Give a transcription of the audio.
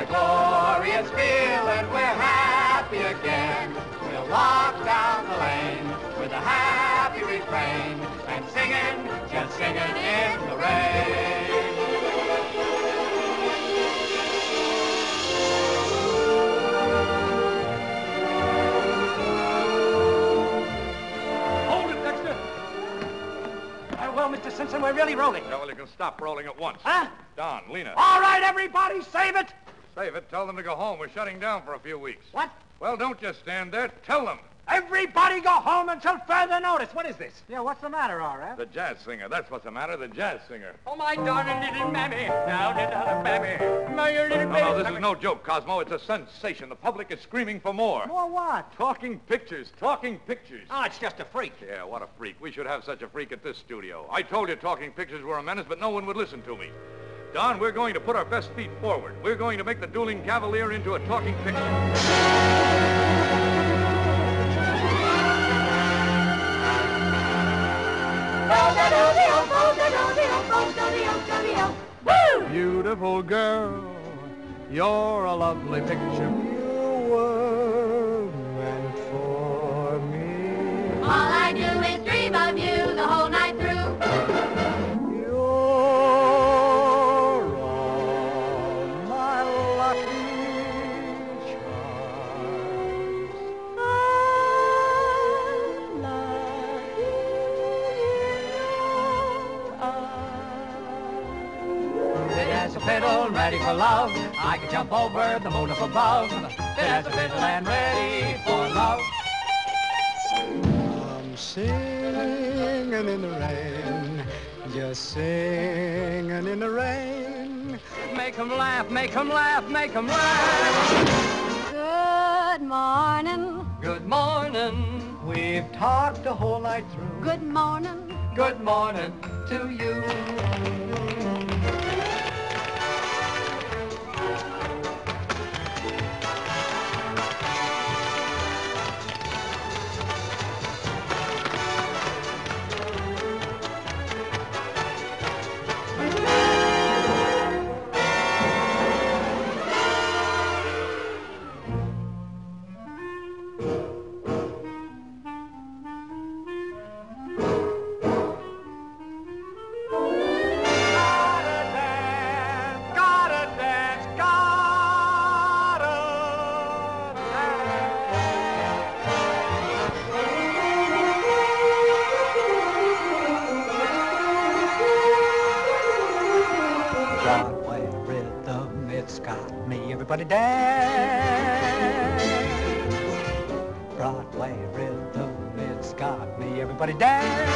Glorious feeling, we're happy again. We'll walk down the lane with a happy refrain and singing, just singing in the rain. Hold it, Dexter. Well, Mr. Simpson, we're really rolling. Yeah, well, you can stop rolling at once. Huh? Don, Lena. All right, everybody, save it. Save it. Tell them to go home. We're shutting down for a few weeks. What? Well, don't just stand there. Tell them. Everybody go home until further notice. What is this? Yeah, what's the matter, R.F.? The jazz singer. That's what's the matter. The jazz singer. Oh, my darling little mammy. Now, little mammy. My little baby. No, this is no joke, Cosmo. It's a sensation. The public is screaming for more. More what? Talking pictures. Talking pictures. Oh, it's just a freak. Yeah, what a freak. We should have such a freak at this studio. I told you talking pictures were a menace, but no one would listen to me. Don, we're going to put our best feet forward. We're going to make the dueling cavalier into a talking picture. Beautiful girl, you're a lovely picture. You were meant for me. All I do is dream of you the whole night through. You're all my lucky charms. I love you. Fit as a fiddle, ready for love. I can jump over the moon up above. Fit as a fiddle and ready for love. I'm singing in the rain, just singing in the rain. Make 'em laugh, make 'em laugh, make 'em laugh. Good morning. Good morning. We've talked the whole night through. Good morning. Good morning to you. Broadway rhythm, it's got me. Everybody dance. Broadway rhythm, it's got me. Everybody dance.